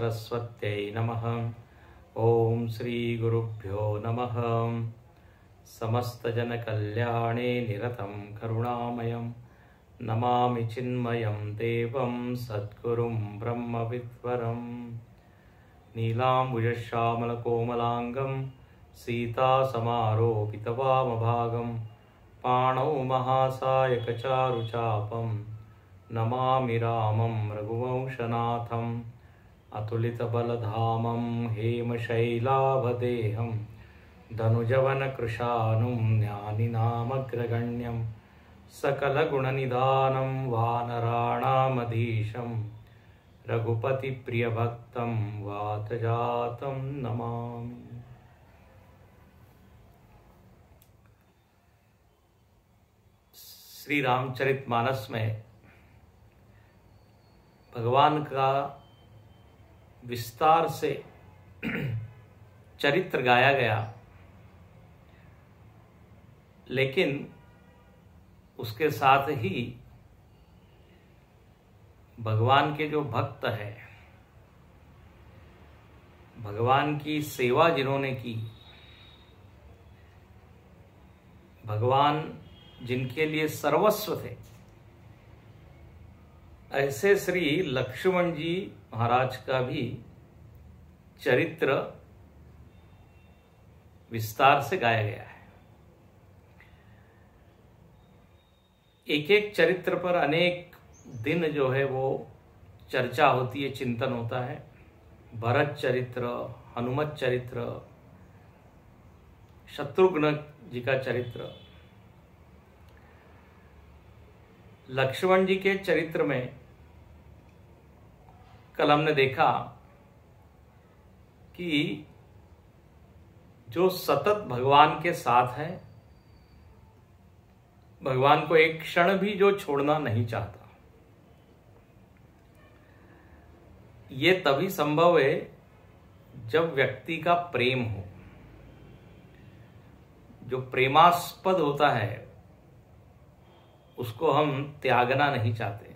सरस्वत्यै नमः। ओम श्री गुरुभ्यो नमः। समस्तजनकल्याणे निरतं करुणामयं नमामि चिन्मयं देवं सद्गुरुं ब्रह्मविद्वरम्। नीलाम्बुजश्यामलकोमलाङ्गं सीतासमारोपितवामभागं पाणौ महासायकचारुचापं नमामि रामं रघुवंशनाथम्। अतुलितबलधामं हेमशैलाभदेहं धनुजवनकृशानुं ज्ञानिनामग्रगण्यं सकलगुणनिधानं वानराणामधीशं रघुपतिप्रियभक्तं वातजातं नमामि। श्री रामचरितमानस में भगवान का विस्तार से चरित्र गाया गया, लेकिन उसके साथ ही भगवान के जो भक्त हैं, भगवान की सेवा जिन्होंने की, भगवान जिनके लिए सर्वस्व थे, ऐसे श्री लक्ष्मण जी महाराज का भी चरित्र विस्तार से गाया गया है। एक एक चरित्र पर अनेक दिन जो है वो चर्चा होती है, चिंतन होता है। भरत चरित्र, हनुमत चरित्र, शत्रुघ्न जी का चरित्र। लक्ष्मण जी के चरित्र में कल हमने देखा कि जो सतत भगवान के साथ है, भगवान को एक क्षण भी जो छोड़ना नहीं चाहता, ये तभी संभव है जब व्यक्ति का प्रेम हो। जो प्रेमास्पद होता है उसको हम त्यागना नहीं चाहते।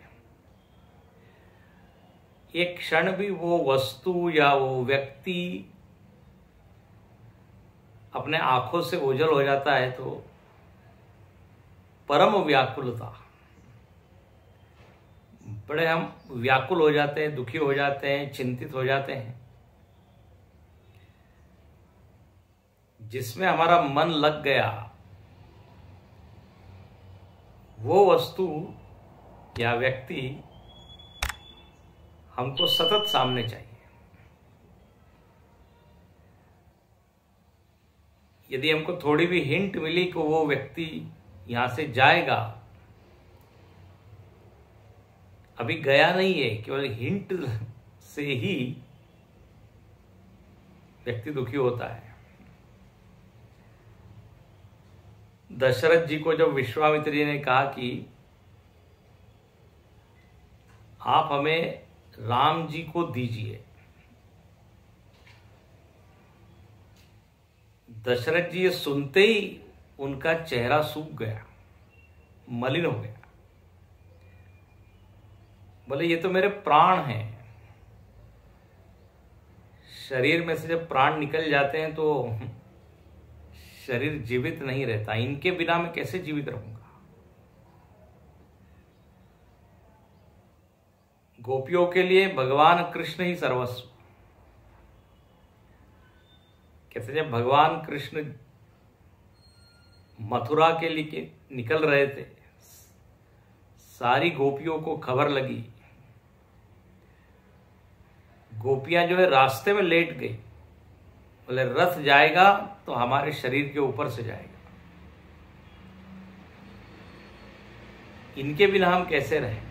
एक क्षण भी वो वस्तु या वो व्यक्ति अपने आंखों से ओझल हो जाता है तो परम व्याकुलता, बड़े हम व्याकुल हो जाते हैं, दुखी हो जाते हैं, चिंतित हो जाते हैं। जिसमें हमारा मन लग गया वो वस्तु या व्यक्ति हमको सतत सामने चाहिए। यदि हमको थोड़ी भी हिंट मिली कि वो व्यक्ति यहां से जाएगा, अभी गया नहीं है, केवल हिंट से ही व्यक्ति दुखी होता है। दशरथ जी को जब विश्वामित्र जी ने कहा कि आप हमें राम जी को दीजिए, दशरथ जी ये सुनते ही उनका चेहरा सूख गया, मलिन हो गया। बोले ये तो मेरे प्राण हैं। शरीर में से जब प्राण निकल जाते हैं तो शरीर जीवित नहीं रहता, इनके बिना मैं कैसे जीवित रहूंगा। गोपियों के लिए भगवान कृष्ण ही सर्वस्व। कैसे जब भगवान कृष्ण मथुरा के लिए निकल रहे थे, सारी गोपियों को खबर लगी, गोपियां जो है रास्ते में लेट गई। बोले रथ जाएगा तो हमारे शरीर के ऊपर से जाएगा, इनके बिना हम कैसे रहें।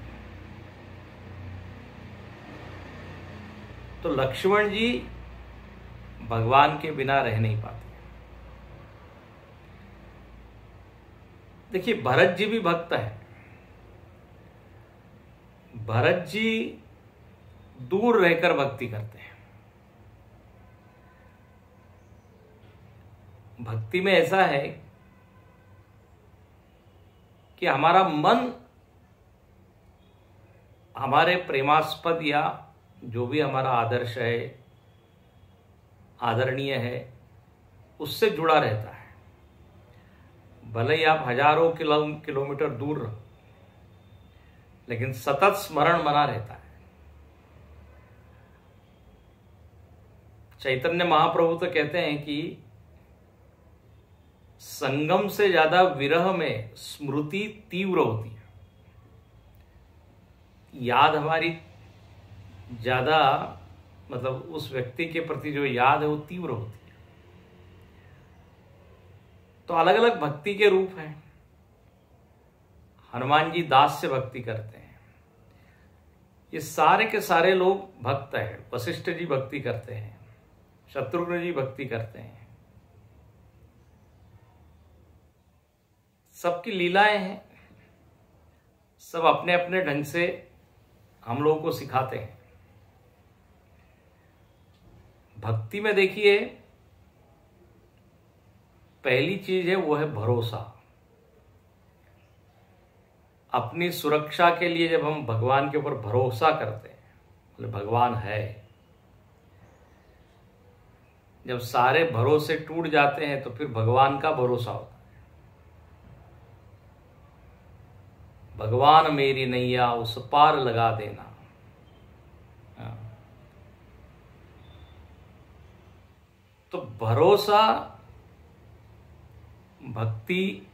तो लक्ष्मण जी भगवान के बिना रह नहीं पाते। देखिए भरत जी भी भक्त है। भरत जी दूर रहकर भक्ति करते हैं। भक्ति में ऐसा है कि हमारा मन हमारे प्रेमास्पद या जो भी हमारा आदर्श है, आदरणीय है, उससे जुड़ा रहता है। भले ही आप हजारों किलोमीटर दूर रहो, लेकिन सतत स्मरण बना रहता है। चैतन्य महाप्रभु तो कहते हैं कि संगम से ज्यादा विरह में स्मृति तीव्र होती है। याद हमारी ज्यादा, मतलब उस व्यक्ति के प्रति जो याद है वो तीव्र होती है। तो अलग अलग भक्ति के रूप हैं। हनुमान जी दास्य भक्ति करते हैं। ये सारे के सारे लोग भक्त हैं। वशिष्ठ जी भक्ति करते हैं, शत्रुघ्न जी भक्ति करते हैं। सबकी लीलाएं हैं, सब अपने अपने ढंग से हम लोगों को सिखाते हैं। भक्ति में देखिए, पहली चीज है वो है भरोसा। अपनी सुरक्षा के लिए जब हम भगवान के ऊपर भरोसा करते हैं, बोले भगवान है। जब सारे भरोसे टूट जाते हैं तो फिर भगवान का भरोसा होता है। भगवान मेरी नैया उस पार लगा देना। तो भरोसा भक्ति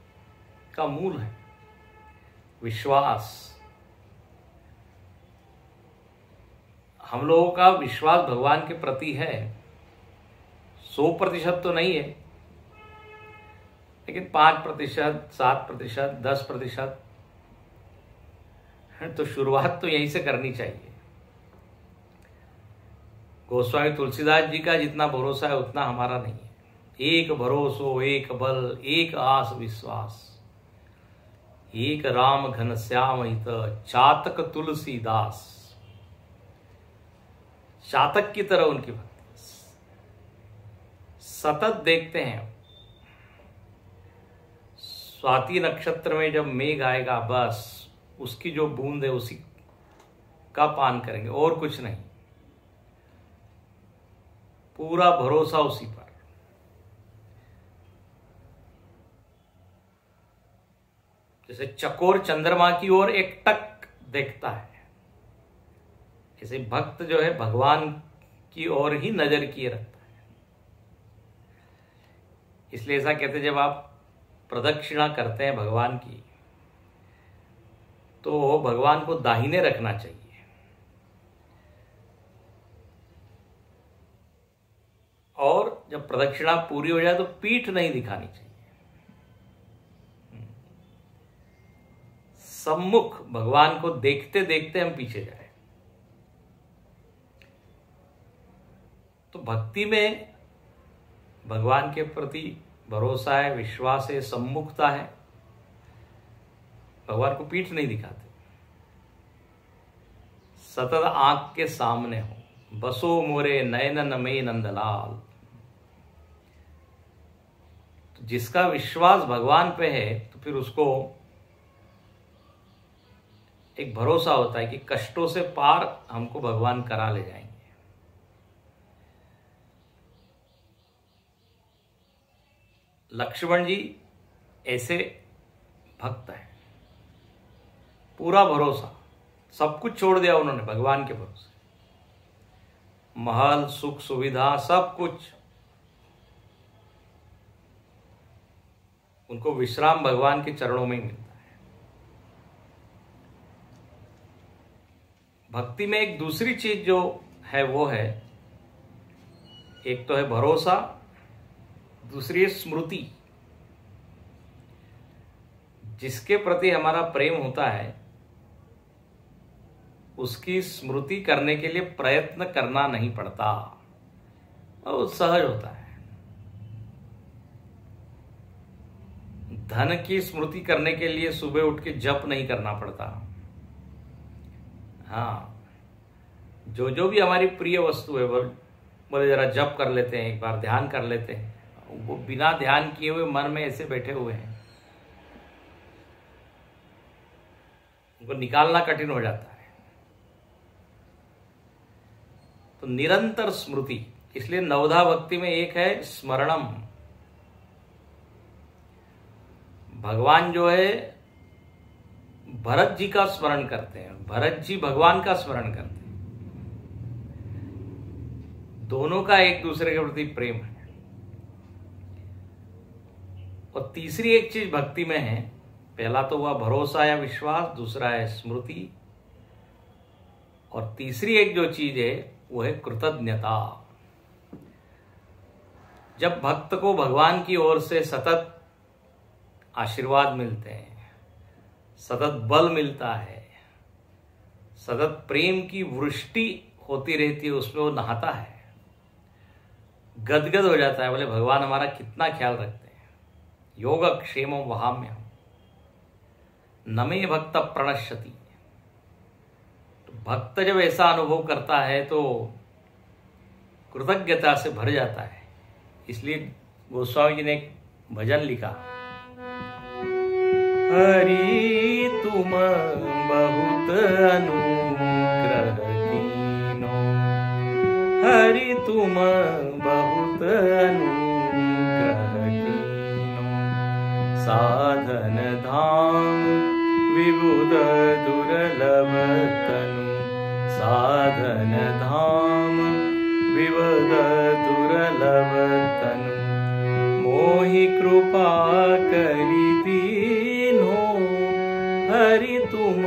का मूल है। विश्वास, हम लोगों का विश्वास भगवान के प्रति है। 100% तो नहीं है, लेकिन 5%, 7%, 10%, तो शुरुआत तो यहीं से करनी चाहिए। गोस्वामी तुलसीदास जी का जितना भरोसा है उतना हमारा नहीं है। एक भरोसो एक बल, एक आस विश्वास, एक राम घनश्याम हित, चातक तुलसीदास। चातक की तरह उनकी भक्ति सतत देखते हैं। स्वाति नक्षत्र में जब मेघ आएगा, बस उसकी जो बूंद है उसी का पान करेंगे, और कुछ नहीं। पूरा भरोसा उसी पर। जैसे चकोर चंद्रमा की ओर एक टक देखता है, ऐसे भक्त जो है भगवान की ओर ही नजर किए रखता है। इसलिए ऐसा कहते हैं, जब आप प्रदक्षिणा करते हैं भगवान की, तो भगवान को दाहिने रखना चाहिए। और जब प्रदक्षिणा पूरी हो जाए तो पीठ नहीं दिखानी चाहिए। सम्मुख भगवान को देखते देखते हम पीछे जाए। तो भक्ति में भगवान के प्रति भरोसा है, विश्वास है, सम्मुखता है। भगवान को पीठ नहीं दिखाते। सतत आंख के सामने हो, बसो मोरे नयनन में नंदलाल। तो जिसका विश्वास भगवान पे है, तो फिर उसको एक भरोसा होता है कि कष्टों से पार हमको भगवान करा ले जाएंगे। लक्ष्मण जी ऐसे भक्त हैं। पूरा भरोसा, सब कुछ छोड़ दिया उन्होंने भगवान के भरोसे। महल, सुख, सुविधा, सब कुछ। उनको विश्राम भगवान के चरणों में ही मिलता है। भक्ति में एक दूसरी चीज जो है वो है, एक तो है भरोसा, दूसरी है स्मृति। जिसके प्रति हमारा प्रेम होता है उसकी स्मृति करने के लिए प्रयत्न करना नहीं पड़ता, और सहज होता है। धन की स्मृति करने के लिए सुबह उठ के जप नहीं करना पड़ता। हाँ, जो जो भी हमारी प्रिय वस्तु है बोले जरा जप कर लेते हैं, एक बार ध्यान कर लेते हैं। वो बिना ध्यान किए हुए मन में ऐसे बैठे हुए हैं, उनको निकालना कठिन हो जाता है। तो निरंतर स्मृति, इसलिए नवधा भक्ति में एक है स्मरणम। भगवान जो है भरत जी का स्मरण करते हैं, भरत जी भगवान का स्मरण करते हैं, दोनों का एक दूसरे के प्रति प्रेम है। और तीसरी एक चीज भक्ति में है, पहला तो हुआ भरोसा या विश्वास, दूसरा है स्मृति, और तीसरी एक जो चीज है वो है कृतज्ञता। जब भक्त को भगवान की ओर से सतत आशीर्वाद मिलते हैं, सतत बल मिलता है, सतत प्रेम की वृष्टि होती रहती है, उसमें वो नहाता है, गदगद हो जाता है, बोले भगवान हमारा कितना ख्याल रखते हैं। योगक्षेमं वहाम्यहम् नमे भक्त प्रणश्यति। तो भक्त जब ऐसा अनुभव करता है तो कृतज्ञता से भर जाता है। इसलिए गोस्वामी जी ने एक भजन लिखा, हरि तुम बहुत अनुग्रह कीनो, हरि तुम बहुत अनुग्रह कीनो, साधन धाम विबुध दुर्लभ तनु, साधन धाम विबुध दुर्लभ तनु, मोहि कृपा करि दीनो, हरि तुम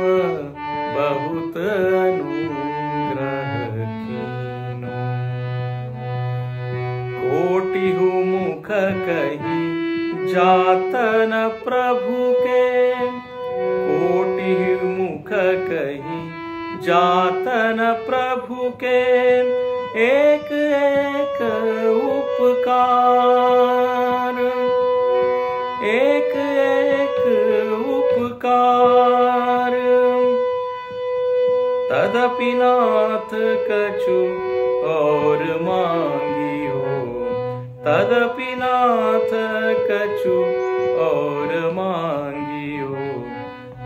बहुत अनुग्रह कीनो। कोटिहु मुख कही जातन प्रभु के, कोटिहु मुख कही जातन प्रभु के, एक एक उपकार, एक एक उपकार, तदपि नाथ कछु और मांगियो, तदपि नाथ कछु और मांगियो,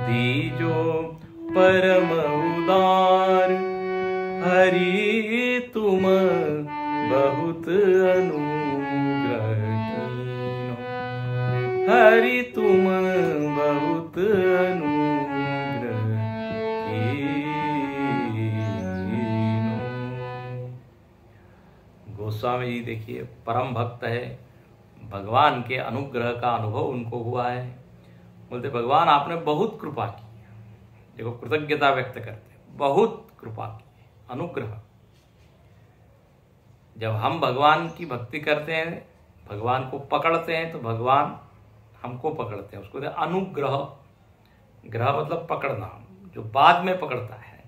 दीजो परम उदार, हरि तुम बहुत अनुग्रह कीनो, हरि तुम बहुत अनुग्रह कीनो। गोस्वामी जी देखिए परम भक्त है, भगवान के अनुग्रह का अनुभव उनको हुआ है। बोलते भगवान आपने बहुत कृपा की। देखो कृतज्ञता व्यक्त करते हैं, बहुत कृपा की, अनुग्रह। जब हम भगवान की भक्ति करते हैं, भगवान को पकड़ते हैं, तो भगवान हमको पकड़ते हैं, उसको कहते हैं अनुग्रह। ग्रह मतलब पकड़ना, जो बाद में पकड़ता है।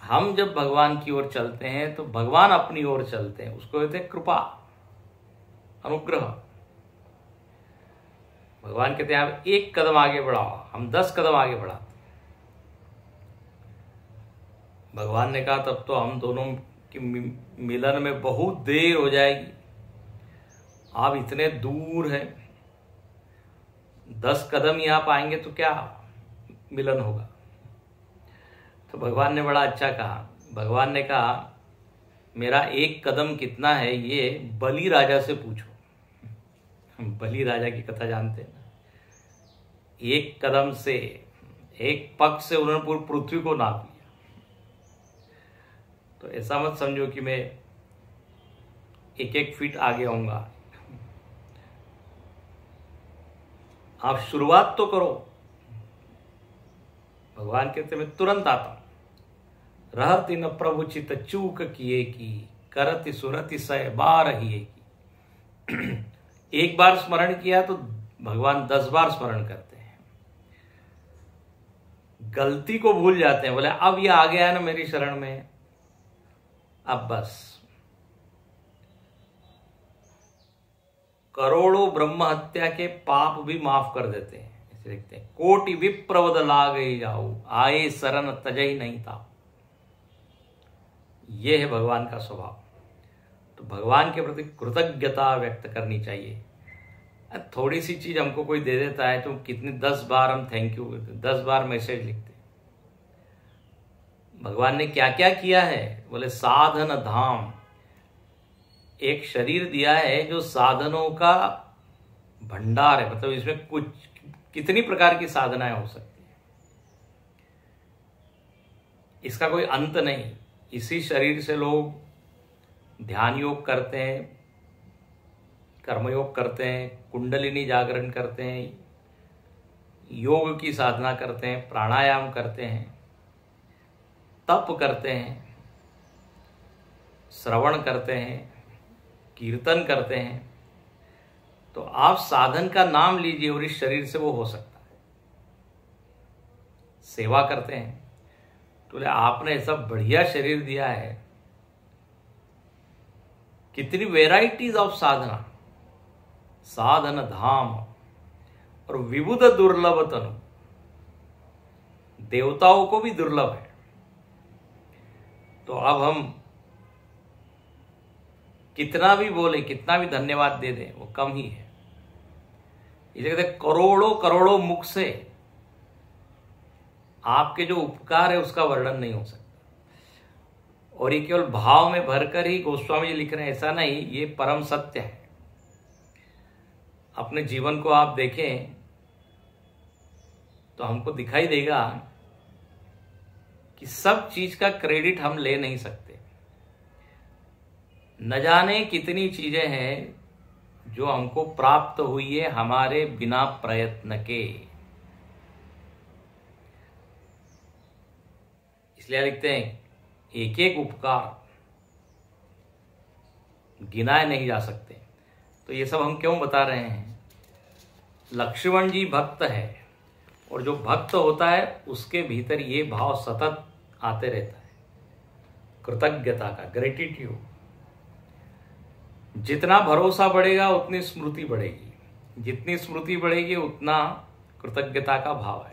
हम जब भगवान की ओर चलते हैं तो भगवान अपनी ओर चलते हैं, उसको कहते हैं कृपा, अनुग्रह। भगवान कहते हैं आप एक कदम आगे बढ़ाओ, हम 10 कदम आगे बढ़ाते। भगवान ने कहा तब तो हम दोनों की मिलन में बहुत देर हो जाएगी, आप इतने दूर हैं, 10 कदम ही आप आएंगे तो क्या मिलन होगा। तो भगवान ने बड़ा अच्छा कहा। भगवान ने कहा मेरा एक कदम कितना है ये बलि राजा से पूछो। बलि राजा की कथा जानते हैं ना, एक कदम से, एक पग से उन्होंने पूरी पृथ्वी को नाप लिया। तो ऐसा मत समझो कि मैं 1-1 फीट आगे आऊंगा। आप शुरुआत तो करो। भगवान कहते मैं तुरंत आता हूं। रहति न प्रभु चित चूक किए की, करति सुरति 100 बार ही की। एक बार स्मरण किया तो भगवान 10 बार स्मरण करते हैं। गलती को भूल जाते हैं, बोले अब ये आ गया है ना मेरी शरण में, अब बस। करोड़ों ब्रह्म हत्या के पाप भी माफ कर देते हैं। ऐसे लिखते हैं, कोटि विप्रवद लाग जाओ, आए शरण तजई नहीं था। यह है भगवान का स्वभाव। तो भगवान के प्रति कृतज्ञता व्यक्त करनी चाहिए। थोड़ी सी चीज हमको कोई दे देता है तो कितने 10 बार हम थैंक यू, 10 बार मैसेज लिखते। भगवान ने क्या क्या किया है? बोले साधन धाम, एक शरीर दिया है जो साधनों का भंडार है। मतलब इसमें कुछ कितनी प्रकार की साधनाएं हो सकती है, इसका कोई अंत नहीं। इसी शरीर से लोग ध्यान योग करते हैं, कर्मयोग करते हैं, कुंडलिनी जागरण करते हैं, योग की साधना करते हैं, प्राणायाम करते हैं, तप करते हैं, श्रवण करते हैं, कीर्तन करते हैं। तो आप साधन का नाम लीजिए और इस शरीर से वो हो सकता है। सेवा करते हैं तो बोले आपने ऐसा बढ़िया शरीर दिया है, कितनी वेराइटीज ऑफ साधना, साधन धाम और विबुध दुर्लभ तनु, देवताओं को भी दुर्लभ है। तो अब हम कितना भी बोले, कितना भी धन्यवाद दे दें, वो कम ही है। इसे कहते करोड़ों करोड़ों मुख से आपके जो उपकार है उसका वर्णन नहीं हो सकता। और ये केवल भाव में भरकर ही गोस्वामी जी लिख रहे हैं, ऐसा नहीं, ये परम सत्य है। अपने जीवन को आप देखें तो हमको दिखाई देगा कि सब चीज का क्रेडिट हम ले नहीं सकते। न जाने कितनी चीजें हैं जो हमको प्राप्त हुई है हमारे बिना प्रयत्न के। इसलिए लिखते हैं एक एक उपकार गिनाए नहीं जा सकते। तो ये सब हम क्यों बता रहे हैं? लक्ष्मण जी भक्त है, और जो भक्त होता है उसके भीतर ये भाव सतत आते रहता है, कृतज्ञता का, ग्रेटिट्यूड। जितना भरोसा बढ़ेगा उतनी स्मृति बढ़ेगी, जितनी स्मृति बढ़ेगी उतना कृतज्ञता का भाव आएगा,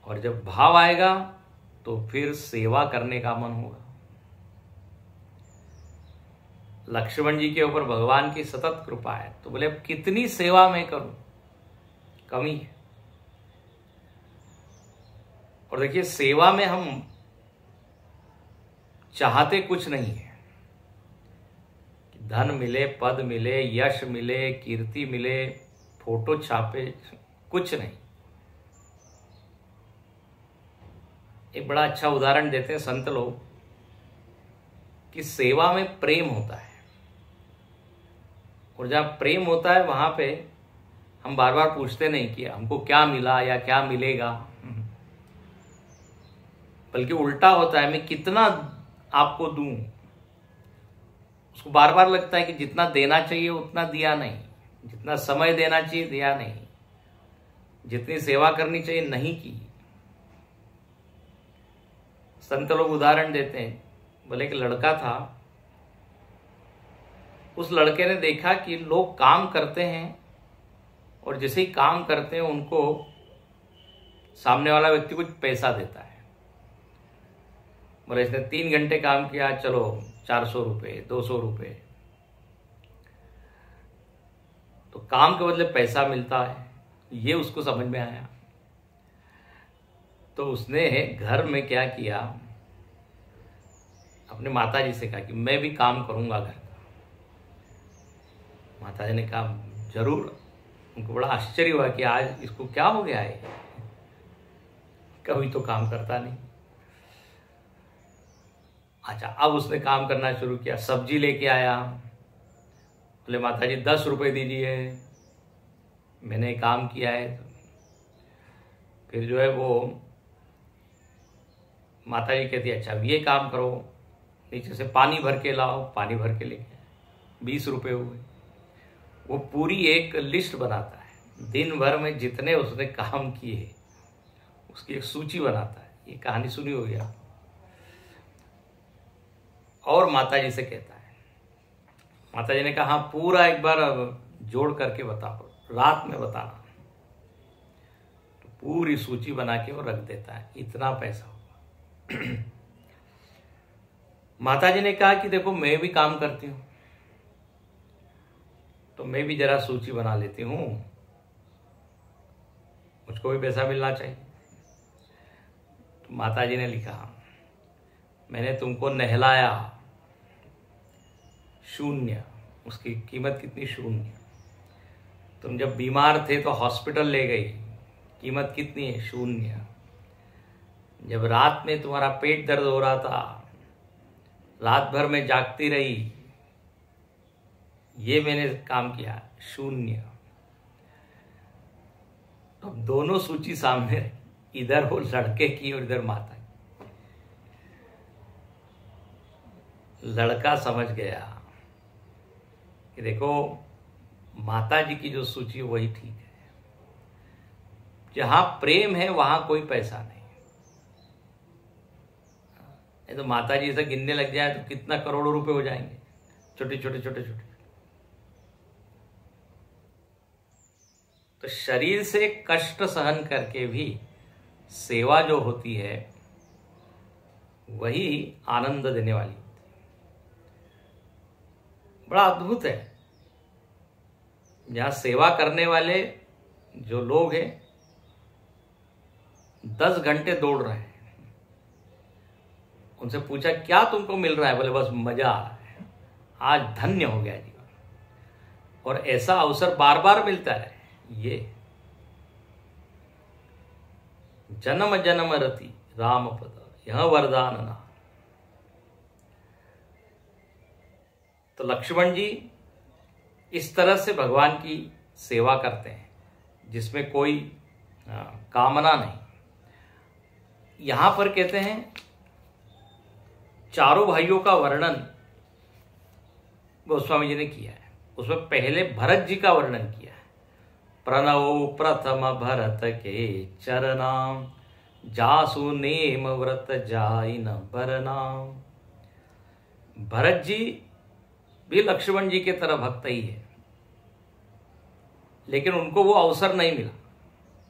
और जब भाव आएगा तो फिर सेवा करने का मन होगा। लक्ष्मण जी के ऊपर भगवान की सतत कृपा है, तो बोले अब कितनी सेवा मैं करूं, कमी है। और देखिए सेवा में हम चाहते कुछ नहीं है, धन मिले, पद मिले, यश मिले, कीर्ति मिले, फोटो छापे, कुछ नहीं। एक बड़ा अच्छा उदाहरण देते हैं संत लोग कि सेवा में प्रेम होता है, और जहां प्रेम होता है वहां पे हम बार बार पूछते नहीं कि हमको क्या मिला या क्या मिलेगा, बल्कि उल्टा होता है, मैं कितना आपको दूं। उसको बार बार लगता है कि जितना देना चाहिए उतना दिया नहीं, जितना समय देना चाहिए दिया नहीं, जितनी सेवा करनी चाहिए नहीं की। संत लोग उदाहरण देते हैं, बोले एक लड़का था, उस लड़के ने देखा कि लोग काम करते हैं और जैसे ही काम करते हैं उनको सामने वाला व्यक्ति कुछ पैसा देता है। बोले इसने 3 घंटे काम किया, चलो 400 रुपये, 200 रुपये, तो काम के बदले पैसा मिलता है, ये उसको समझ में आया। तो उसने घर में क्या किया, अपने माता जी से कहा कि मैं भी काम करूंगा घर का। माता जी ने कहा जरूर। उनको बड़ा आश्चर्य हुआ कि आज इसको क्या हो गया है, कभी तो काम करता नहीं। अच्छा, अब उसने काम करना शुरू किया, सब्जी लेके आया, बोले माता जी 10 रुपए दीजिए, मैंने काम किया है। फिर जो है वो माता जी कहती है अच्छा अब ये काम करो, नीचे से पानी भर के लाओ, पानी भर के लेके 20 रुपए हुए। वो पूरी एक लिस्ट बनाता है, दिन भर में जितने उसने काम किए उसकी एक सूची बनाता है। ये कहानी सुनी होगी आप। और माता जी से कहता है, माता जी ने कहा हाँ पूरा एक बार जोड़ करके बताओ, रात में बताना। तो पूरी सूची बना के वो रख देता है, इतना पैसा होगा। माता जी ने कहा कि देखो मैं भी काम करती हूं, तो मैं भी जरा सूची बना लेती हूं, मुझको भी पैसा मिलना चाहिए। तो माताजी ने लिखा, मैंने तुमको नहलाया, शून्य, उसकी कीमत कितनी, शून्य। तुम जब बीमार थे तो हॉस्पिटल ले गई, कीमत कितनी है, शून्य। जब रात में तुम्हारा पेट दर्द हो रहा था, रात भर में जागती रही, ये मैंने काम किया, शून्य। अब दोनों सूची सामने, इधर वो लड़के की और इधर माता की। लड़का समझ गया कि देखो माता जी की जो सूची है वही ठीक है। जहां प्रेम है वहां कोई पैसा नहीं। तो माता जी ऐसा गिनने लग जाए तो कितना करोड़ों रुपए हो जाएंगे, छोटे छोटे छोटे छोटे। तो शरीर से कष्ट सहन करके भी सेवा जो होती है वही आनंद देने वाली होती है। बड़ा अद्भुत है, जहां सेवा करने वाले जो लोग हैं 10 घंटे दौड़ रहे हैं, उनसे पूछा क्या तुमको मिल रहा है, बोले बस मजा आ रहा है, आज धन्य हो गया जीवन। और ऐसा अवसर बार बार मिलता है। ये जन्म जन्म रति राम पद यह वरदान ना। तो लक्ष्मण जी इस तरह से भगवान की सेवा करते हैं जिसमें कोई कामना नहीं। यहां पर कहते हैं चारों भाइयों का वर्णन गोस्वामी जी ने किया है। उसमें पहले भरत जी का वर्णन किया है। प्रणव प्रथम भरत के चरनाम, जासु नेम व्रत जाई न बरनाम। भरत जी भी लक्ष्मण जी के तरह भक्त ही है, लेकिन उनको वो अवसर नहीं मिला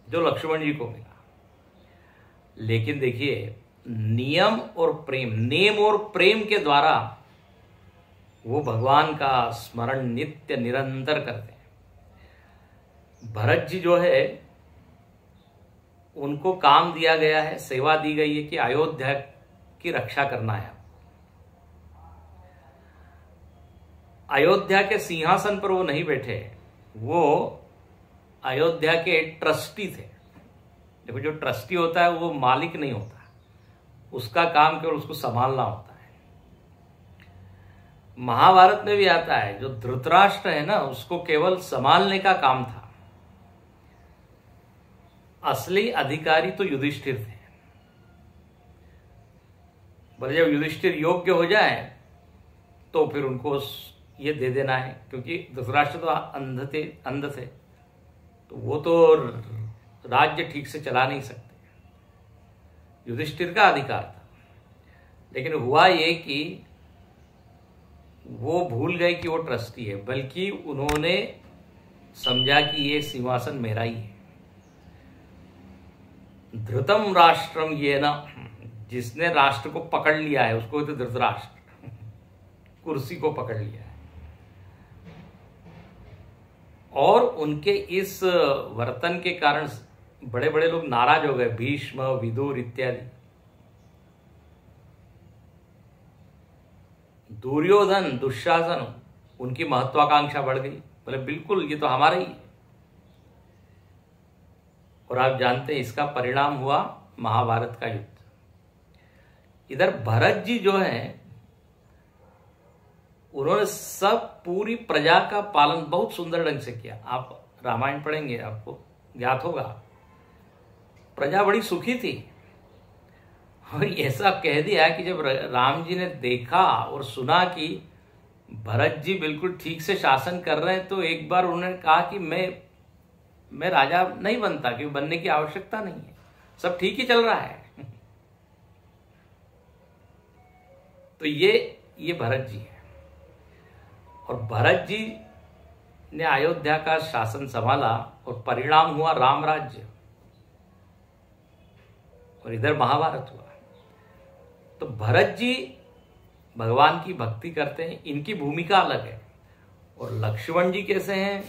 जो लक्ष्मण जी को मिला। लेकिन देखिए नियम और प्रेम, नेम और प्रेम के द्वारा वो भगवान का स्मरण नित्य निरंतर करते हैं। भरत जी जो है उनको काम दिया गया है, सेवा दी गई है कि अयोध्या की रक्षा करना है। अयोध्या के सिंहासन पर वो नहीं बैठे, वो अयोध्या के ट्रस्टी थे। देखो जो ट्रस्टी होता है वो मालिक नहीं होता, उसका काम केवल उसको संभालना होता है। महाभारत में भी आता है जो धृतराष्ट्र है ना, उसको केवल संभालने का काम था। असली अधिकारी तो युधिष्ठिर थे। बोले जब युधिष्ठिर योग्य हो जाए तो फिर उनको ये दे देना है, क्योंकि धृतराष्ट्र तो अंध थे, तो वो तो राज्य ठीक से चला नहीं सकते। युधिष्ठिर का अधिकार था। लेकिन हुआ ये कि वो भूल गए कि वो ट्रस्टी है, बल्कि उन्होंने समझा कि ये सिंहासन मेरा ही है। धृतम राष्ट्रम ये ना, जिसने राष्ट्र को पकड़ लिया है उसको तो धृतराष्ट्र, कुर्सी को पकड़ लिया है। और उनके इस वर्तन के कारण बड़े बड़े लोग नाराज हो गए, भीष्म विदुर इत्यादि। दुर्योधन दुशासन, उनकी महत्वाकांक्षा बढ़ गई, बोले बिल्कुल ये तो हमारा ही है। और आप जानते हैं इसका परिणाम हुआ महाभारत का युद्ध। इधर भरत जी जो है उन्होंने सब पूरी प्रजा का पालन बहुत सुंदर ढंग से किया। आप रामायण पढ़ेंगे आपको ज्ञात होगा, प्रजा बड़ी सुखी थी। और ऐसा कह दिया कि जब राम जी ने देखा और सुना कि भरत जी बिल्कुल ठीक से शासन कर रहे हैं, तो एक बार उन्होंने कहा कि मैं राजा नहीं बनता, क्योंकि बनने की आवश्यकता नहीं है, सब ठीक ही चल रहा है। तो ये भरत जी है। और भरत जी ने अयोध्या का शासन संभाला और परिणाम हुआ राम राज्य, और इधर महाभारत हुआ। तो भरत जी भगवान की भक्ति करते हैं, इनकी भूमिका अलग है। और लक्ष्मण जी कैसे हैं,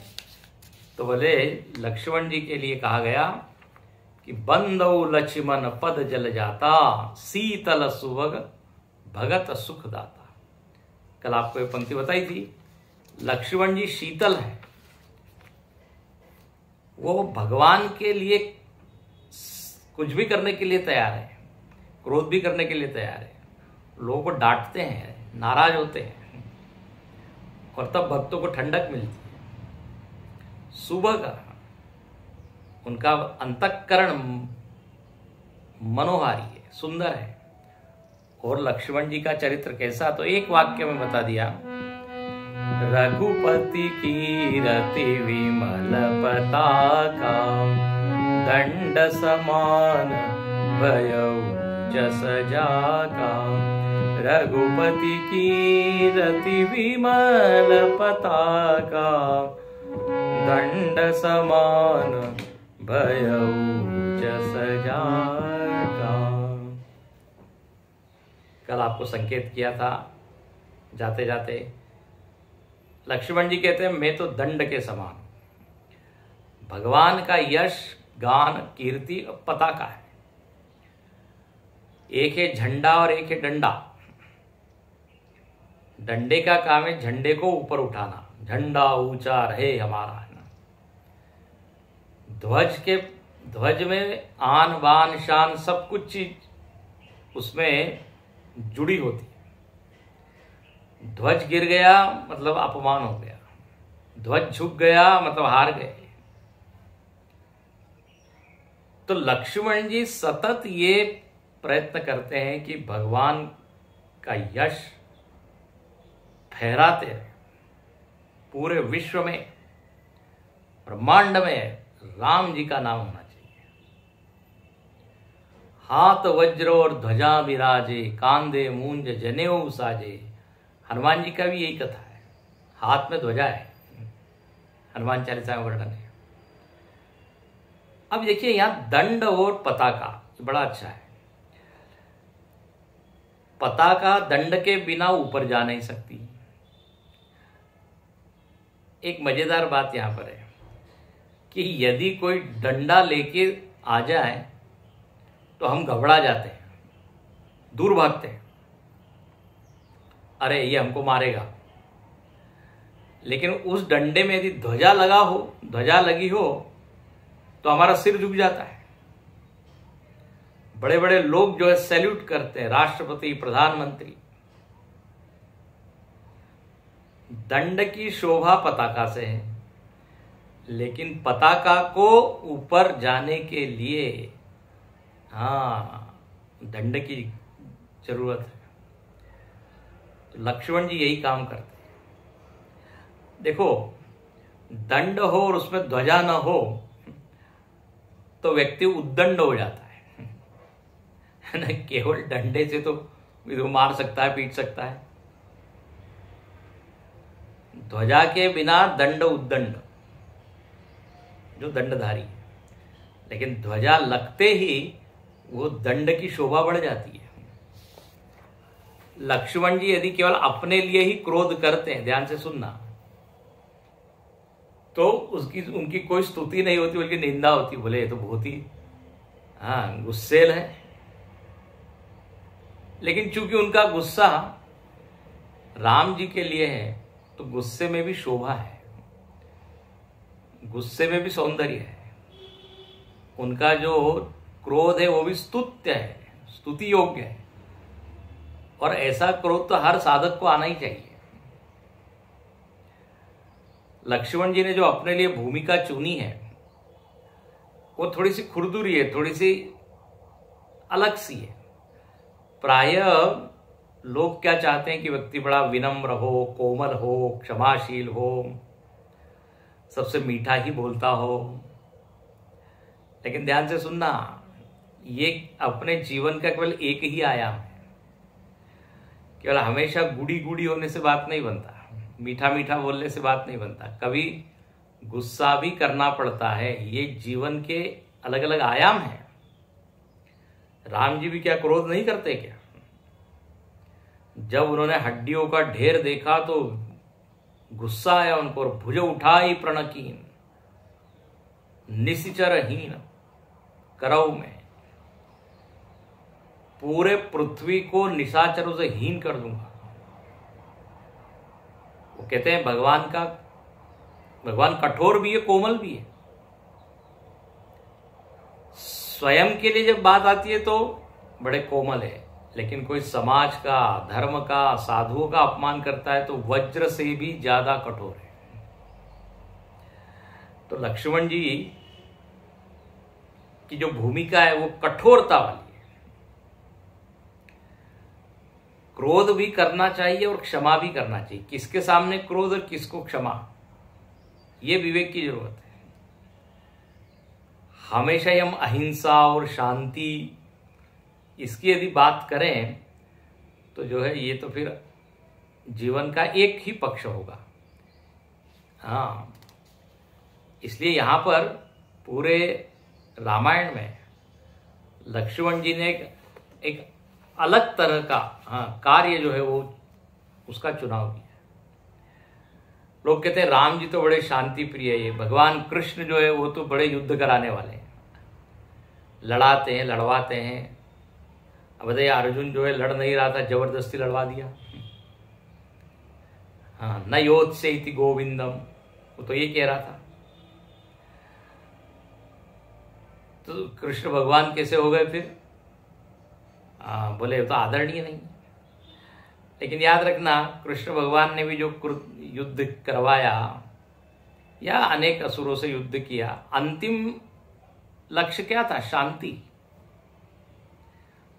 तो बोले लक्ष्मण जी के लिए कहा गया कि बंदौ लक्ष्मण पद जल जाता, शीतल सुभग भगत सुख दाता। कल आपको ये पंक्ति बताई थी, लक्ष्मण जी शीतल है, वो भगवान के लिए कुछ भी करने के लिए तैयार है, क्रोध भी करने के लिए तैयार है, लोगों को डांटते हैं, नाराज होते हैं, और तब भक्तों को ठंडक मिलती है। सुबह का उनका अंतःकरण मनोहारी है, सुंदर है। और लक्ष्मण जी का चरित्र कैसा, तो एक वाक्य में बता दिया, रघुपति की रति विमल पताका, दंड समान भयउ जस जाका। रघुपति की रति विमल पताका, दंड समान भयउ जस जाका। कल आपको संकेत किया था जाते जाते, लक्ष्मण जी कहते हैं मैं तो दंड के समान। भगवान का यश गान कीर्ति पताका है, एक है झंडा और एक है डंडा। डंडे का काम है झंडे को ऊपर उठाना, झंडा ऊंचा रहे हमारा, है ना। ध्वज में आन बान शान सब कुछ चीज उसमें जुड़ी होती है। ध्वज गिर गया मतलब अपमान हो गया, ध्वज झुक गया मतलब हार गए। तो लक्ष्मण जी सतत ये प्रयत्न करते हैं कि भगवान का यश फहराते रहे, पूरे विश्व में, ब्रह्मांड में राम जी का नाम होना चाहिए। हाथ वज्र और ध्वजा विराजे, कांधे मूंज जनेऊ साजे। हनुमान जी का भी यही कथा है, हाथ में ध्वजा है, हनुमान चालीसा में वर्णन है। अब देखिए यहां दंड और पताका, बड़ा अच्छा है। पताका दंड के बिना ऊपर जा नहीं सकती। एक मजेदार बात यहां पर है कि यदि कोई डंडा लेके आ जाए तो हम घबरा जाते हैं, दूर भागते हैं, अरे ये हमको मारेगा। लेकिन उस डंडे में यदि ध्वजा लगी हो तो हमारा सिर झुक जाता है। बड़े बड़े लोग जो है सैल्यूट करते हैं, राष्ट्रपति, प्रधानमंत्री। दंड की शोभा पताका से है, लेकिन पताका को ऊपर जाने के लिए दंड की जरूरत है। तो लक्ष्मण जी यही काम करते हैं। देखो, दंड हो और उसमें ध्वजा न हो तो व्यक्ति उद्दंड हो जाता है ना। केवल डंडे से तो मार सकता है, पीट सकता है। ध्वजा के बिना दंड उद्दंड, जो दंडधारी है। लेकिन ध्वजा लगते ही वो दंड की शोभा बढ़ जाती है। लक्ष्मण जी यदि केवल अपने लिए ही क्रोध करते हैं, ध्यान से सुनना, तो उनकी कोई स्तुति नहीं होती बल्कि निंदा होती। बोले ये तो बहुत ही गुस्सेल है। लेकिन चूंकि उनका गुस्सा राम जी के लिए है तो गुस्से में भी शोभा है, गुस्से में भी सौंदर्य है। उनका जो क्रोध है वो भी स्तुत्य है, स्तुति योग्य है। और ऐसा क्रोध तो हर साधक को आना ही चाहिए। लक्ष्मण जी ने जो अपने लिए भूमिका चुनी है वो थोड़ी सी खुरदुरी है, थोड़ी सी अलग सी है। प्रायः लोग क्या चाहते हैं कि व्यक्ति बड़ा विनम्र हो, कोमल हो, क्षमाशील हो, सबसे मीठा ही बोलता हो। लेकिन ध्यान से सुनना, ये अपने जीवन का केवल एक ही आयाम है। केवल हमेशा गुड़ी गुड़ी होने से बात नहीं बनता, मीठा मीठा बोलने से बात नहीं बनता। कभी गुस्सा भी करना पड़ता है। ये जीवन के अलग अलग आयाम हैं। राम जी भी क्या क्रोध नहीं करते क्या? जब उन्होंने हड्डियों का ढेर देखा तो गुस्सा आया उनको, और भुज उठाई प्रणकीन निशिचरहीन करऊ मैं, पूरे पृथ्वी को निशाचरों से हीन कर दूंगा। वो कहते हैं भगवान कठोर भी है, कोमल भी है। स्वयं के लिए जब बात आती है तो बड़े कोमल है, लेकिन कोई समाज का, धर्म का, साधुओं का अपमान करता है तो वज्र से भी ज्यादा कठोर है। तो लक्ष्मण जी की जो भूमिका है वो कठोरता वाली है। क्रोध भी करना चाहिए और क्षमा भी करना चाहिए। किसके सामने क्रोध और किसको क्षमा, ये विवेक की जरूरत है। हमेशा हम अहिंसा और शांति, इसकी यदि बात करें तो जो है ये तो फिर जीवन का एक ही पक्ष होगा। हाँ, इसलिए यहां पर पूरे रामायण में लक्ष्मण जी ने एक अलग तरह का कार्य जो है वो उसका चुनाव किया। लोग कहते हैं राम जी तो बड़े शांति प्रिय है, भगवान कृष्ण जो है वो तो बड़े युद्ध कराने वाले हैं, लड़ाते हैं, लड़वाते हैं। अब बताइए, अर्जुन जो है लड़ नहीं रहा था, जबरदस्ती लड़वा दिया। हाँ, न योत्स्य इति गोविंदम, वो तो ये कह रहा था। तो कृष्ण भगवान कैसे हो गए फिर? बोले तो आदरणीय नहीं। लेकिन याद रखना, कृष्ण भगवान ने भी जो युद्ध करवाया या अनेक असुरों से युद्ध किया, अंतिम लक्ष्य क्या था? शांति।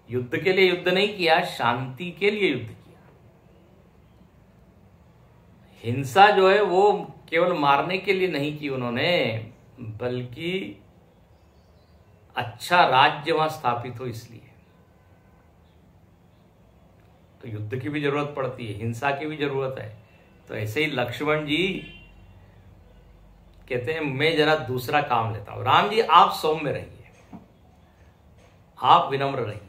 युद्ध के लिए युद्ध नहीं किया, शांति के लिए युद्ध किया। हिंसा जो है वो केवल मारने के लिए नहीं की उन्होंने, बल्कि अच्छा राज्य वहां स्थापित हो इसलिए। तो युद्ध की भी जरूरत पड़ती है, हिंसा की भी जरूरत है। तो ऐसे ही लक्ष्मण जी कहते हैं मैं जरा दूसरा काम लेता हूं। राम जी आप सौम्य रहिए, आप विनम्र रहिए,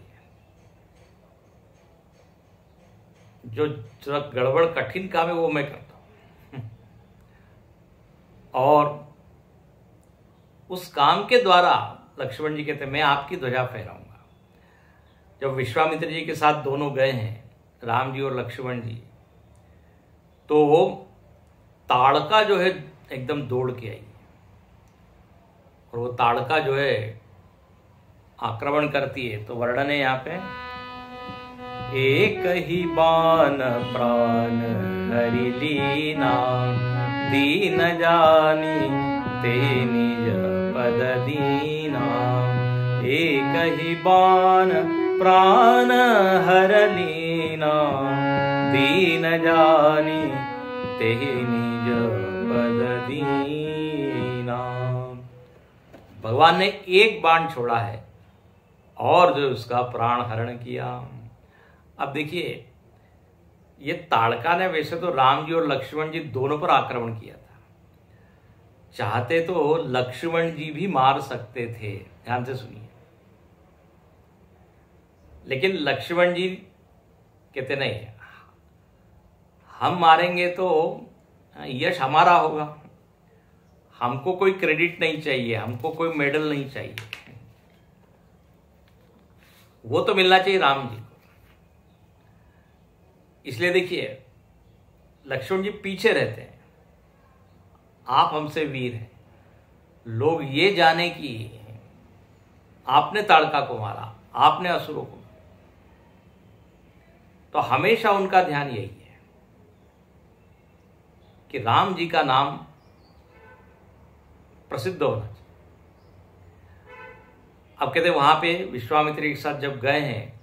जो गड़बड़ कठिन काम है वो मैं करता हूं, और उस काम के द्वारा लक्ष्मण जी कहते हैं मैं आपकी ध्वजा फहराऊंगा। जब विश्वामित्र जी के साथ दोनों गए हैं, राम जी और लक्ष्मण जी, तो ताड़का जो है एकदम दौड़ के आई, और वो ताड़का जो है आक्रमण करती है। तो वर्णन है यहाँ पे, एक ही बाण प्राण हरि लीना, दीन जानी ते निज पद दीना। एक ही बाण प्राण हर लीना, दीन जानी ते निज पद दीना। भगवान ने एक बाण छोड़ा है और जो उसका प्राण हरण किया। अब देखिए, ये ताड़का ने वैसे तो राम जी और लक्ष्मण जी दोनों पर आक्रमण किया था। चाहते तो लक्ष्मण जी भी मार सकते थे, ध्यान से सुनिए, लेकिन लक्ष्मण जी कहते नहीं, हम मारेंगे तो यश हमारा होगा, हमको कोई क्रेडिट नहीं चाहिए, हमको कोई मेडल नहीं चाहिए, वो तो मिलना चाहिए राम जी को। इसलिए देखिए, लक्ष्मण जी पीछे रहते हैं, आप हमसे वीर हैं, लोग ये जाने कि आपने ताड़का को मारा, आपने असुरों को, तो हमेशा उनका ध्यान यही है कि राम जी का नाम प्रसिद्ध होना चाहिए। अब कहते वहां पे विश्वामित्र के साथ जब गए हैं,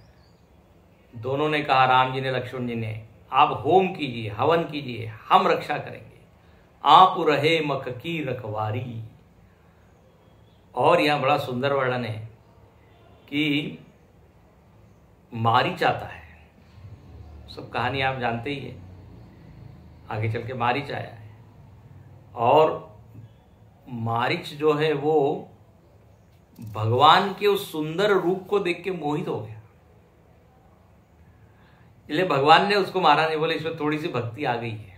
दोनों ने कहा, राम जी ने लक्ष्मण जी ने, आप होम कीजिए, हवन कीजिए, हम रक्षा करेंगे, आप रहे मख की रखवारी। और यहां बड़ा सुंदर वर्णन है कि मारीच आता है, सब कहानी आप जानते ही है, आगे चल के मारीच आया है, और मारीच जो है वो भगवान के उस सुंदर रूप को देख के मोहित हो गया, इसलिए भगवान ने उसको मारा नहीं, बोले इसमें थोड़ी सी भक्ति आ गई है।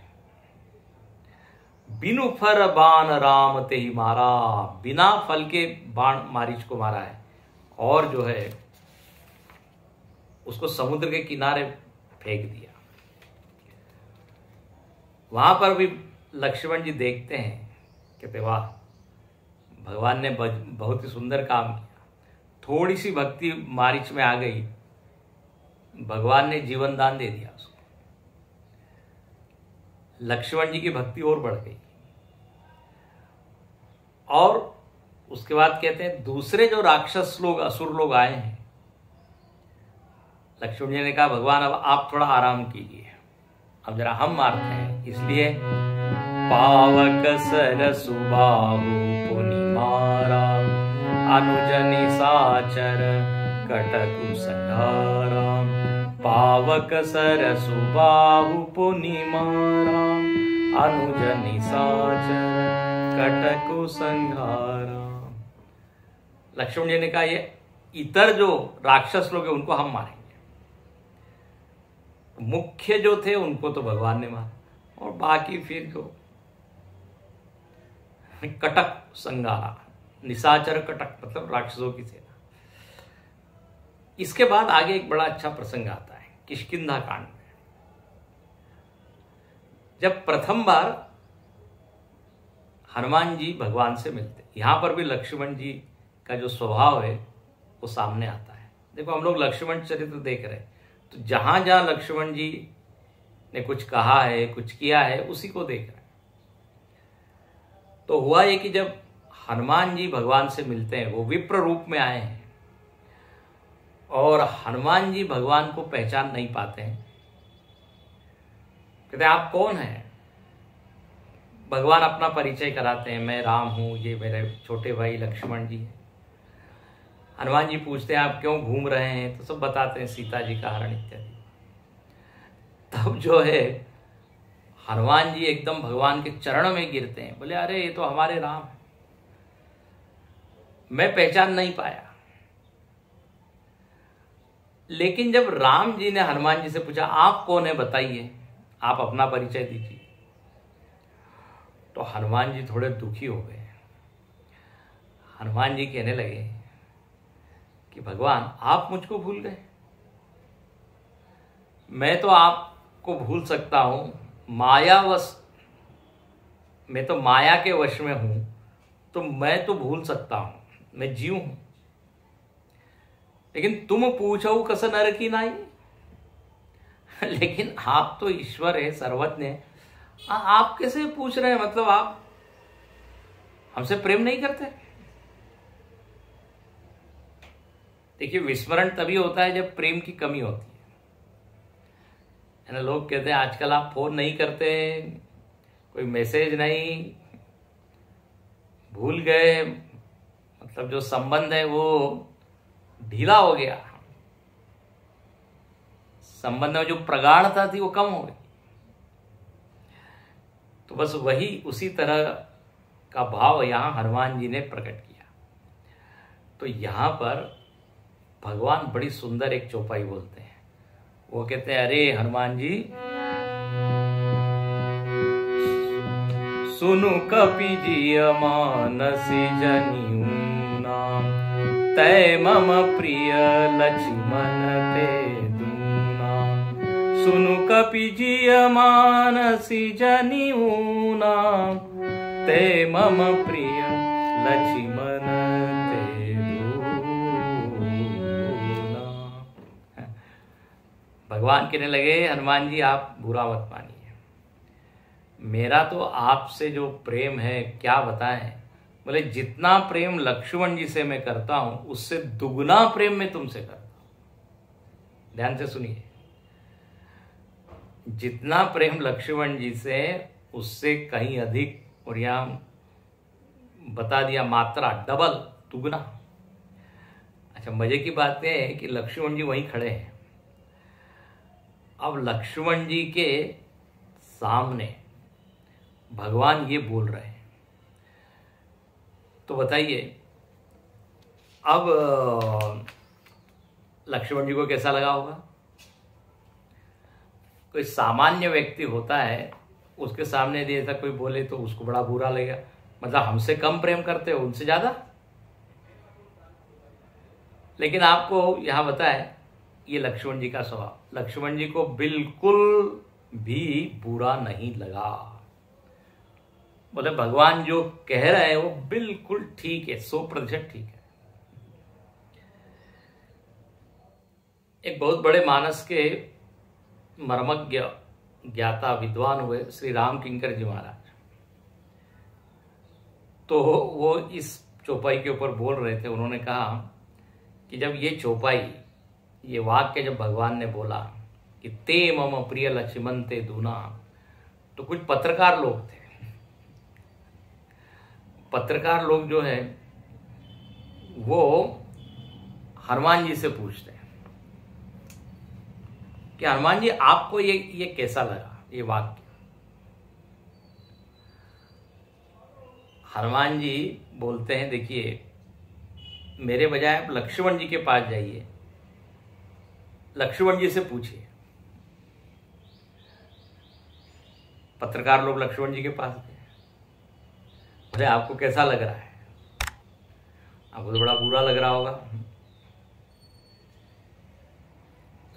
बिनु फर बाण राम ते ही मारा, बिना फल के बाण मारीच को मारा है। और जो है उसको समुद्र के किनारे फेंक दिया। वहां पर भी लक्ष्मण जी देखते हैं, कहते वाह, भगवान ने बहुत ही सुंदर काम किया। थोड़ी सी भक्ति मारीच में आ गई, भगवान ने जीवन दान दे दिया उसको। लक्ष्मण जी की भक्ति और बढ़ गई। और उसके बाद कहते हैं दूसरे जो राक्षस लोग, असुर लोग आए हैं, लक्ष्मण जी ने कहा भगवान अब आप थोड़ा आराम कीजिए, अब जरा हम मारते हैं। इसलिए पावक सरसु बाहु पुनि मारा, अनुज निशाचर कटकु संहारा। पावक सरसु बाहु पुनि मारा, अनुज निशाचर कटकु संहारा। लक्ष्मण जी ने कहा ये इतर जो राक्षस लोग हैं उनको हम मारेंगे। मुख्य जो थे उनको तो भगवान ने मारा, और बाकी फिर जो कटक संगारा, निशाचर कटक मतलब राक्षसों की सेना। इसके बाद आगे एक बड़ा अच्छा प्रसंग आता है किष्किंधा कांड में। जब प्रथम बार हनुमान जी भगवान से मिलते, यहां पर भी लक्ष्मण जी का जो स्वभाव है वो सामने आता है। देखो हम लोग लक्ष्मण चरित्र देख रहे हैं, तो जहां जहां लक्ष्मण जी ने कुछ कहा है, कुछ किया है, उसी को देख रहे हैं। तो हुआ ये कि जब हनुमान जी भगवान से मिलते हैं, वो विप्र रूप में आए हैं, और हनुमान जी भगवान को पहचान नहीं पाते हैं। कहते हैं आप कौन हैं? भगवान अपना परिचय कराते हैं, मैं राम हूं, ये मेरे छोटे भाई लक्ष्मण जी हैं। हनुमान जी पूछते हैं आप क्यों घूम रहे हैं, तो सब बताते हैं सीता जी का हरण इत्यादि। तब जो है हनुमान जी एकदम भगवान के चरण में गिरते हैं, बोले अरे ये तो हमारे राम है, मैं पहचान नहीं पाया। लेकिन जब राम जी ने हनुमान जी से पूछा आप कौन है बताइए, आप अपना परिचय दीजिए, तो हनुमान जी थोड़े दुखी हो गए। हनुमान जी कहने लगे कि भगवान आप मुझको भूल गए, मैं तो आपको भूल सकता हूं, मायावश, मैं तो माया के वश में हूं, तो मैं तो भूल सकता हूं, मैं जीव हूं। लेकिन तुम पूछो कस नर की नाई, लेकिन आप तो ईश्वर है, सर्वज्ञ है, आप कैसे पूछ रहे हैं? मतलब आप हमसे प्रेम नहीं करते? देखिए विस्मरण तभी होता है जब प्रेम की कमी होती है ना। लोग कहते हैं आजकल आप फोन नहीं करते, कोई मैसेज नहीं, भूल गए, मतलब जो संबंध है वो ढीला हो गया, संबंध में जो प्रगाढ़ता थी वो कम हो गई। तो बस वही उसी तरह का भाव यहां हनुमान जी ने प्रकट किया। तो यहां पर भगवान बड़ी सुंदर एक चौपाई बोलते हैं। वो कहते हैं अरे हनुमान जी, सुनु कपि जिय मानसी जनियूना, तय मम प्रिय लक्ष्मण ते दूना। सुनु कपि जिय मानसी जनियूना, तय मम प्रिय लक्ष्मण ते दूना। भगवान कहने लगे हनुमान जी आप बुरा मत मानिए, मेरा तो आपसे जो प्रेम है क्या बताएं। बोले जितना प्रेम लक्ष्मण जी से मैं करता हूं उससे दुगना प्रेम मैं तुमसे करता हूं। ध्यान से सुनिए, जितना प्रेम लक्ष्मण जी से उससे कहीं अधिक, और यहां बता दिया मात्रा डबल, दुगना। अच्छा मजे की बात यह है कि लक्ष्मण जी वहीं खड़े हैं। अब लक्ष्मण जी के सामने भगवान ये बोल रहे हैं, तो बताइए अब लक्ष्मण जी को कैसा लगा होगा? कोई सामान्य व्यक्ति होता है, उसके सामने यदि ऐसा कोई बोले तो उसको बड़ा बुरा लगेगा। मतलब हमसे कम प्रेम करते हो, उनसे ज्यादा। लेकिन आपको यहाँ बताए ये लक्ष्मण जी का स्वभाव, लक्ष्मण जी को बिल्कुल भी बुरा नहीं लगा। बोले भगवान जो कह रहे हैं वो बिल्कुल ठीक है, 100% ठीक है। एक बहुत बड़े मानस के मर्मज्ञ ज्ञाता विद्वान हुए श्री राम किंकर जी महाराज, तो वो इस चौपाई के ऊपर बोल रहे थे। उन्होंने कहा कि जब ये चौपाई, ये वाक्य जब भगवान ने बोला कि ते मम प्रिय लक्ष्मण ते दूना, तो कुछ पत्रकार लोग थे। पत्रकार लोग जो है वो हनुमान जी से पूछते हैं कि हनुमान जी आपको ये कैसा लगा ये वाक्य। हनुमान जी बोलते हैं देखिए, मेरे बजाय आप लक्ष्मण जी के पास जाइए, लक्ष्मण जी से पूछिए। पत्रकार लोग लक्ष्मण जी के पास गए, बोले आपको कैसा लग रहा है? आपको तो बड़ा बुरा लग रहा होगा।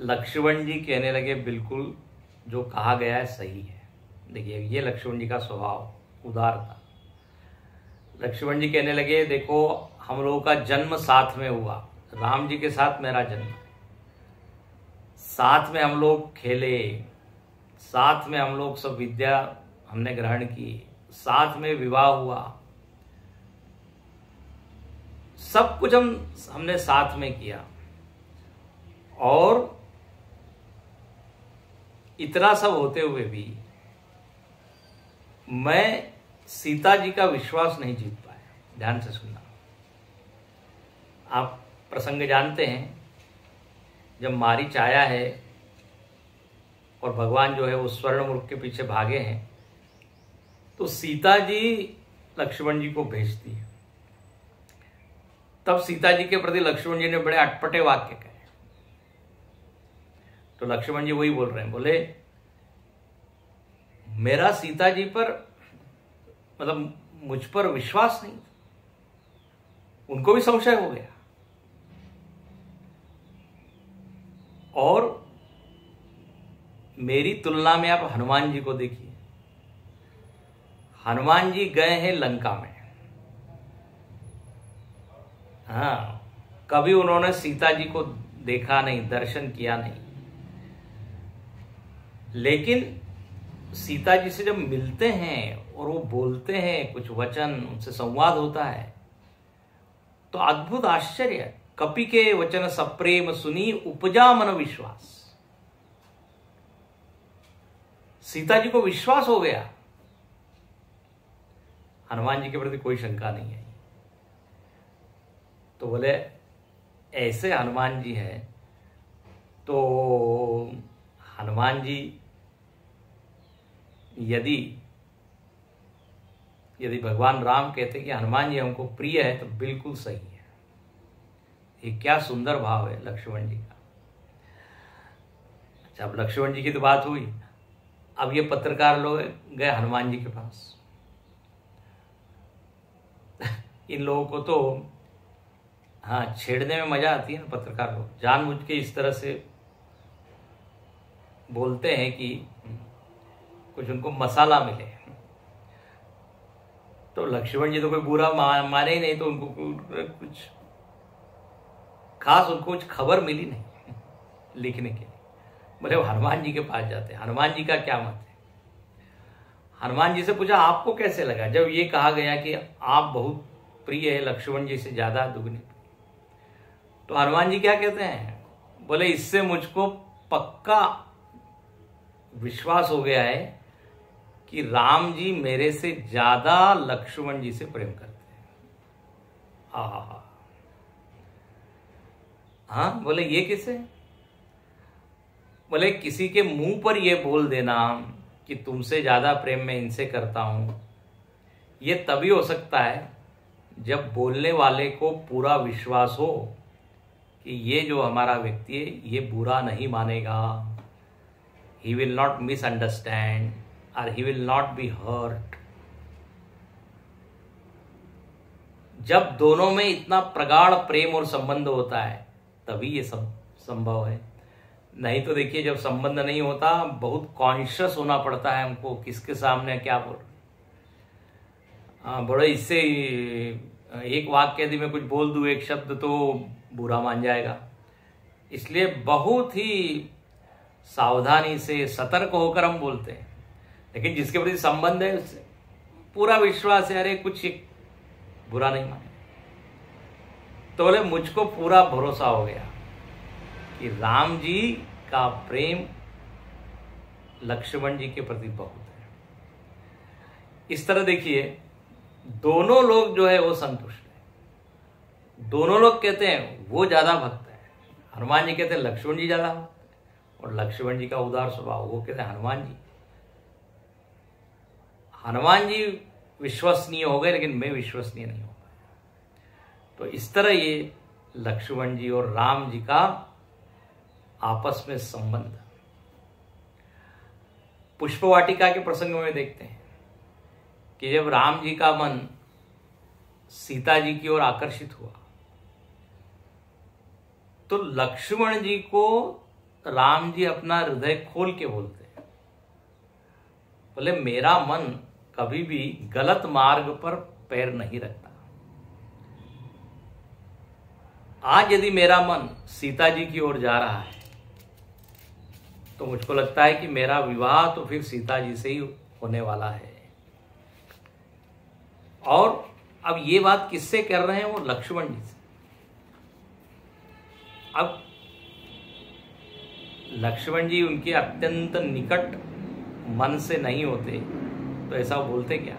लक्ष्मण जी कहने लगे बिल्कुल जो कहा गया है सही है। देखिए ये लक्ष्मण जी का स्वभाव उदार था। लक्ष्मण जी कहने लगे देखो हम लोगों का जन्म साथ में हुआ, राम जी के साथ मेरा जन्म, साथ में हम लोग खेले, साथ में हम लोग सब विद्या हमने ग्रहण की, साथ में विवाह हुआ, सब कुछ हमने साथ में किया। और इतना सब होते हुए भी मैं सीता जी का विश्वास नहीं जीत पाया। ध्यान से सुनना, आप प्रसंग जानते हैं, जब मारीच आया है और भगवान जो है वो स्वर्ण मुर्ग के पीछे भागे हैं, तो सीता जी लक्ष्मण जी को भेजती है। तब सीता जी के प्रति लक्ष्मण जी ने बड़े अटपटे वाक्य कहे। तो लक्ष्मण जी वही बोल रहे हैं, बोले मेरा सीता जी पर मतलब मुझ पर विश्वास नहीं, उनको भी संशय हो गया। और मेरी तुलना में आप हनुमान जी को देखिए, हनुमान जी गए हैं लंका में, हाँ, कभी उन्होंने सीता जी को देखा नहीं, दर्शन किया नहीं, लेकिन सीता जी से जब मिलते हैं और वो बोलते हैं कुछ वचन, उनसे संवाद होता है, तो अद्भुत आश्चर्य, कपि के वचन सप्रेम सुनी उपजा मन विश्वास। सीता जी को विश्वास हो गया, हनुमान जी के प्रति कोई शंका नहीं है। तो बोले ऐसे हनुमान जी हैं, तो हनुमान जी यदि भगवान राम कहते कि हनुमान जी हमको प्रिय है तो बिल्कुल सही है। ये क्या सुंदर भाव है लक्ष्मण जी का। अच्छा, अब लक्ष्मण जी की तो बात हुई, अब ये पत्रकार लोग गए हनुमान जी के पास। इन लोगों को तो हाँ छेड़ने में मजा आती है ना, पत्रकार लोग जानबूझ के इस तरह से बोलते हैं कि कुछ उनको मसाला मिले। तो लक्ष्मण जी तो कोई बुरा माने ही नहीं, तो उनको कुछ खास उनको कुछ खबर मिली नहीं लिखने के लिए। बोले वो हनुमान जी के पास जाते हैं, हनुमान जी का क्या मत है। हनुमान जी से पूछा आपको कैसे लगा जब ये कहा गया कि आप बहुत प्रिय है लक्ष्मण जी से ज्यादा दुगने। तो हनुमान जी क्या कहते हैं, बोले इससे मुझको पक्का विश्वास हो गया है कि राम जी मेरे से ज्यादा लक्ष्मण जी से प्रेम करते हैं। हाँ, बोले ये किसे? बोले किसी के मुंह पर ये बोल देना कि तुमसे ज्यादा प्रेम मैं इनसे करता हूं, ये तभी हो सकता है जब बोलने वाले को पूरा विश्वास हो कि ये जो हमारा व्यक्ति है ये बुरा नहीं मानेगा, he will not misunderstand or he will not be hurt। जब दोनों में इतना प्रगाढ़ प्रेम और संबंध होता है तभी ये सब संभव है। नहीं तो देखिए, जब संबंध नहीं होता बहुत कॉन्शियस होना पड़ता है हमको, किसके सामने क्या बोल रहे। बड़े इससे एक वाक्य यदि मैं कुछ बोल दूं, एक शब्द, तो बुरा मान जाएगा। इसलिए बहुत ही सावधानी से सतर्क होकर हम बोलते हैं। लेकिन जिसके प्रति संबंध है उससे पूरा विश्वास है, अरे कुछ बुरा नहीं माने, तो बोले मुझको पूरा भरोसा हो गया कि राम जी का प्रेम लक्ष्मण जी के प्रति बहुत है। इस तरह देखिए, दोनों लोग जो है वो संतुष्ट है। दोनों लोग कहते हैं वो ज्यादा भक्त है, हनुमान जी कहते हैं लक्ष्मण जी ज्यादा भक्त है, और लक्ष्मण जी का उदार स्वभाव, वो कहते हैं हनुमान जी। हनुमान जी विश्वसनीय हो गए, लेकिन मैं विश्वसनीय नहीं हो पाया। तो इस तरह ये लक्ष्मण जी और राम जी का आपस में संबंध। पुष्प वाटिका के प्रसंग में देखते हैं कि जब राम जी का मन सीता जी की ओर आकर्षित हुआ, तो लक्ष्मण जी को राम जी अपना हृदय खोल के बोलते हैं, बोले मेरा मन कभी भी गलत मार्ग पर पैर नहीं रखता। आज यदि मेरा मन सीता जी की ओर जा रहा है, तो मुझको लगता है कि मेरा विवाह तो फिर सीता जी से ही होने वाला है। और अब ये बात किससे कर रहे हैं? वो लक्ष्मण जी से। अब लक्ष्मण जी उनके अत्यंत निकट मन से नहीं होते तो ऐसा बोलते क्या?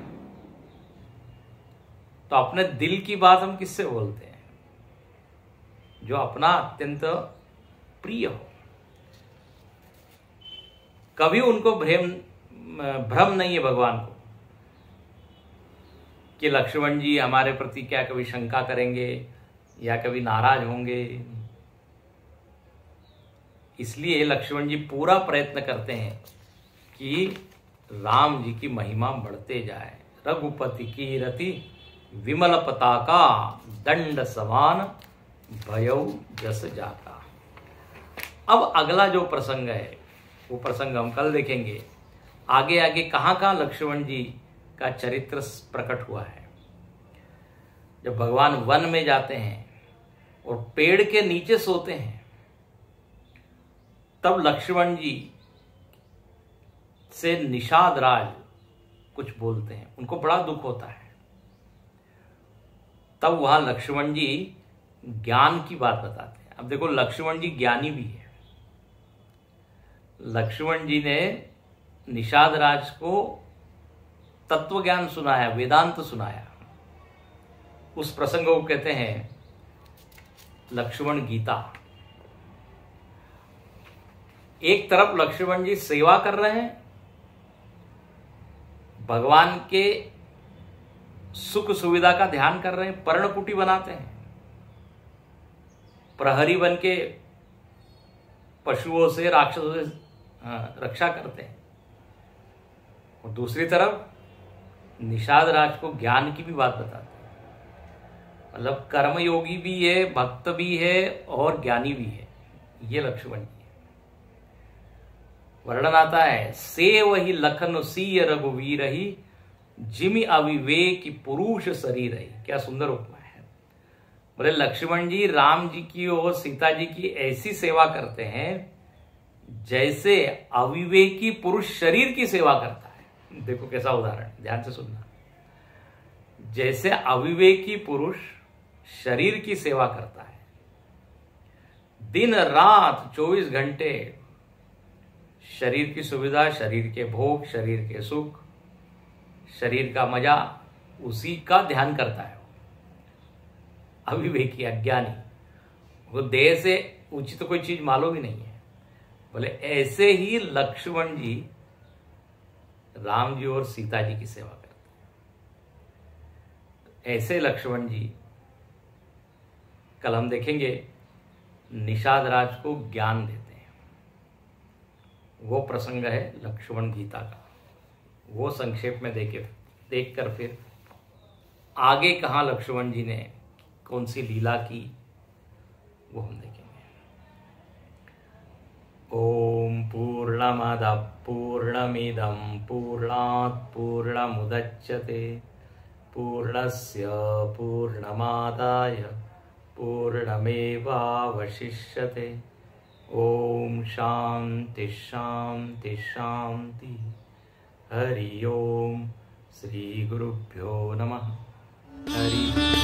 तो अपने दिल की बात हम किससे बोलते हैं? जो अपना अत्यंत प्रिय हो। कभी उनको भ्रम नहीं है भगवान को कि लक्ष्मण जी हमारे प्रति क्या कभी शंका करेंगे या कभी नाराज होंगे। इसलिए लक्ष्मण जी पूरा प्रयत्न करते हैं कि राम जी की महिमा बढ़ते जाए। रघुपति की रति विमल पताका, दंड समान भयउ जस जाका। अब अगला जो प्रसंग है वो प्रसंग हम कल देखेंगे। आगे आगे कहां कहां लक्ष्मण जी का चरित्र प्रकट हुआ है। जब भगवान वन में जाते हैं और पेड़ के नीचे सोते हैं, तब लक्ष्मण जी से निषाद राज कुछ बोलते हैं, उनको बड़ा दुख होता है। तब वहां लक्ष्मण जी ज्ञान की बात बताते हैं। अब देखो, लक्ष्मण जी ज्ञानी भी है। लक्ष्मण जी ने निषाद राज को तत्व ज्ञान सुनाया, वेदांत सुनाया। उस प्रसंग को कहते हैं लक्ष्मण गीता। एक तरफ लक्ष्मण जी सेवा कर रहे हैं, भगवान के सुख सुविधा का ध्यान कर रहे हैं, पर्णकुटी बनाते हैं, प्रहरी बन के पशुओं से, राक्षसों से रक्षा करते हैं। और दूसरी तरफ निषाद राज को ज्ञान की भी बात बताते हैं। मतलब कर्मयोगी भी है, भक्त भी है और ज्ञानी भी है। ये लक्ष्मण जी है। वर्णन आता है, से वही लखन सीय रघुवीर ही, जिमि अविवेक पुरुष शरीर ही। क्या सुंदर उपमा है। बोले लक्ष्मण जी राम जी की और सीता जी की ऐसी सेवा करते हैं जैसे अविवेकी पुरुष शरीर की सेवा करता है। देखो कैसा उदाहरण, ध्यान से सुनना। जैसे अविवेकी पुरुष शरीर की सेवा करता है, दिन रात 24 घंटे शरीर की सुविधा, शरीर के भोग, शरीर के सुख, शरीर का मजा, उसी का ध्यान करता है। अविवेकी, अज्ञानी, वो देह से उचित कोई चीज मालूम ही नहीं है। बोले ऐसे ही लक्ष्मण जी राम जी और सीता जी की सेवा करते हैं। ऐसे लक्ष्मण जी कल हम देखेंगे निषाद राज को ज्ञान देते हैं। वो प्रसंग है लक्ष्मण गीता का। वो संक्षेप में देखकर फिर आगे कहां लक्ष्मण जी ने कौन सी लीला की वो हम देखेंगे। ओम पूर्णमदः पूर्णमिदं पूर्णात् पूर्णमुदच्यते पूर्णस्य पूर्णमादाय पूर्णमेवावशिष्यते। ओम शांति शांति शांति। हरि ओम। श्री गुरुभ्यो नमः। हरि